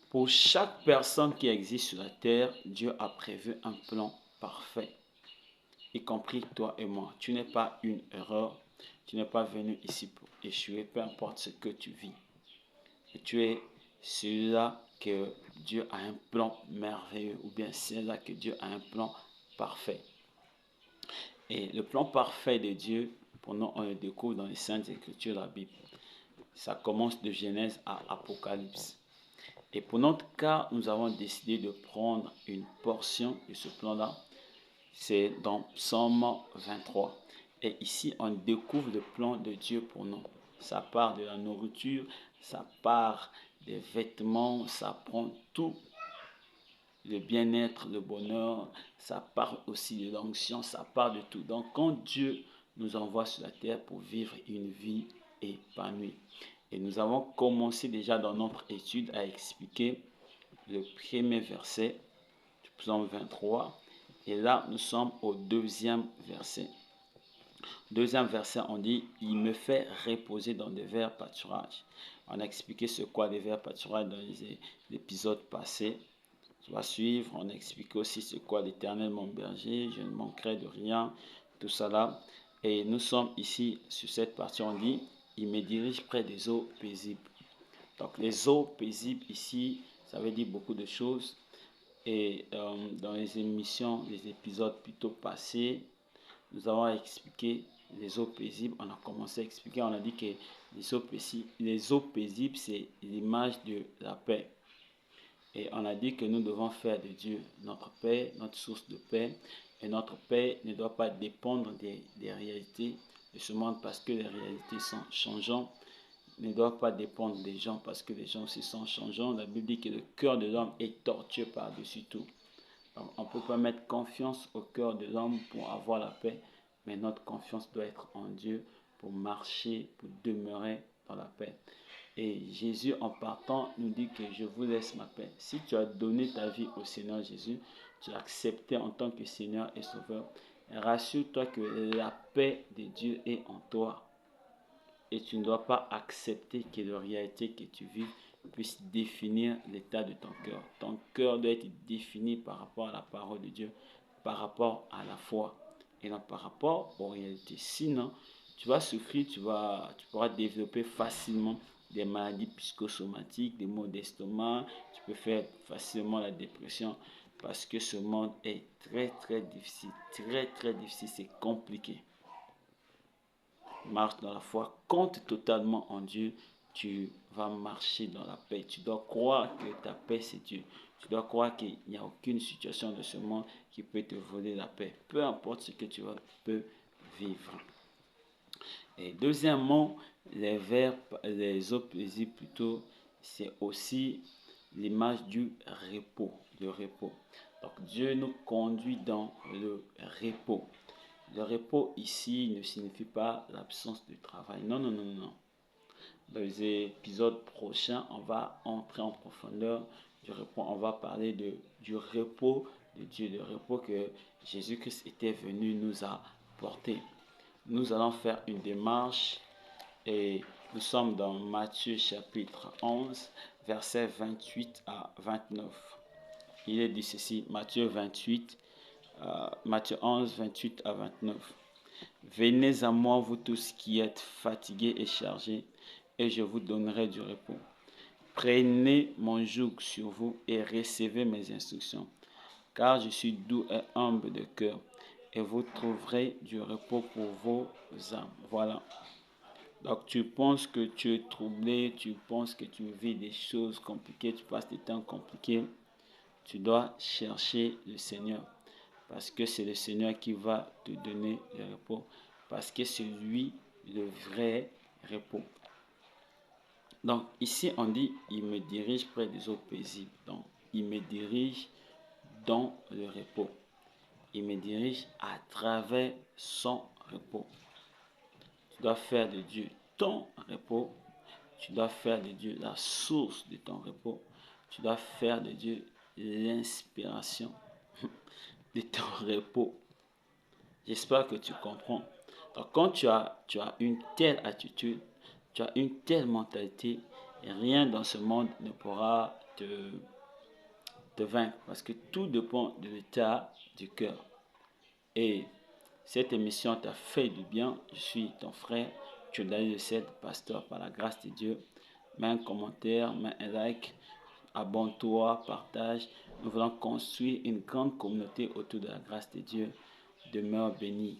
Pour chaque personne qui existe sur la terre, Dieu a prévu un plan parfait, y compris toi et moi. Tu n'es pas une erreur, tu n'es pas venu ici pour échouer, peu importe ce que tu vis. Et tu es celui-là que Dieu a un plan merveilleux, ou bien celui-là que Dieu a un plan parfait. Et le plan parfait de Dieu, pour nous, on le découvre dans les Saintes Écritures, la Bible. Ça commence de Genèse à Apocalypse. Et pour notre cas, nous avons décidé de prendre une portion de ce plan-là. C'est dans Psaume 23. Et ici, on découvre le plan de Dieu pour nous. Ça part de la nourriture, ça part des vêtements, ça prend tout le bien-être, le bonheur, ça part aussi de l'onction, ça part de tout. Donc quand Dieu nous envoie sur la terre pour vivre une vie épanouie. Et nous avons commencé déjà dans notre étude à expliquer le premier verset du psaume 23. Et là, nous sommes au deuxième verset. Deuxième verset, on dit, il me fait reposer dans des verts pâturages. On a expliqué ce qu'est les verts pâturages dans les épisodes passés. Tu vas suivre, on explique aussi ce qu'est l'Éternel mon berger, je ne manquerai de rien, tout ça là. Et nous sommes ici, sur cette partie, on dit, il me dirige près des eaux paisibles. Donc les eaux paisibles ici, ça veut dire beaucoup de choses. Et dans les émissions, les épisodes plutôt passés, nous avons expliqué les eaux paisibles. On a commencé à expliquer, on a dit que les eaux paisibles, c'est l'image de la paix. Et on a dit que nous devons faire de Dieu notre paix, notre source de paix. Et notre paix ne doit pas dépendre des réalités de ce monde parce que les réalités sont changeantes. Ne doit pas dépendre des gens parce que les gens aussi sont changeants. La Bible dit que le cœur de l'homme est tortueux par-dessus tout. Donc on ne peut pas mettre confiance au cœur de l'homme pour avoir la paix, mais notre confiance doit être en Dieu pour marcher, pour demeurer dans la paix. Et Jésus, en partant, nous dit que je vous laisse ma paix. Si tu as donné ta vie au Seigneur Jésus, tu l'as accepté en tant que Seigneur et Sauveur, rassure-toi que la paix de Dieu est en toi. Et tu ne dois pas accepter que la réalité que tu vis puisse définir l'état de ton cœur. Ton cœur doit être défini par rapport à la parole de Dieu, par rapport à la foi et non par rapport aux réalités. Sinon, tu vas souffrir, tu pourras développer facilement des maladies psychosomatiques, des maux d'estomac, tu peux faire facilement la dépression parce que ce monde est très très difficile, c'est compliqué. Marche dans la foi, compte totalement en Dieu, tu vas marcher dans la paix. Tu dois croire que ta paix c'est Dieu. Tu dois croire qu'il n'y a aucune situation de ce monde qui peut te voler la paix. Peu importe ce que tu peux vivre. Et deuxièmement, les eaux paisibles plutôt, c'est aussi l'image du repos, le repos. Donc Dieu nous conduit dans le repos. Le repos ici ne signifie pas l'absence de travail. Non, non, non, non. Dans les épisodes prochains, on va entrer en profondeur du repos. On va parler du repos de Dieu, le repos que Jésus-Christ était venu nous apporter. Nous allons faire une démarche et nous sommes dans Matthieu chapitre 11, versets 28 à 29. Il est dit ceci, Matthieu 11, 28 à 29. Venez à moi, vous tous qui êtes fatigués et chargés, et je vous donnerai du repos. Prenez mon joug sur vous et recevez mes instructions, car je suis doux et humble de cœur, et vous trouverez du repos pour vos âmes. Voilà. Donc tu penses que tu es troublé, tu penses que tu vis des choses compliquées, tu passes des temps compliqués, tu dois chercher le Seigneur. Parce que c'est le Seigneur qui va te donner le repos. Parce que c'est lui le vrai repos. Donc ici on dit, il me dirige près des eaux paisibles. Donc il me dirige dans le repos. Il me dirige à travers son repos. Tu dois faire de Dieu ton repos. Tu dois faire de Dieu la source de ton repos. Tu dois faire de Dieu l'inspiration de ton repos. J'espère que tu comprends. Donc quand tu as une telle attitude, tu as une telle mentalité, Et rien dans ce monde ne pourra te vaincre parce que tout dépend de l'état du cœur. Et cette émission t'a fait du bien. Je suis ton frère, Tchodali de 7, pasteur par la grâce de Dieu. Mets un commentaire, mets un like, abonne-toi, partage. Nous voulons construire une grande communauté autour de la grâce de Dieu. Demeure béni.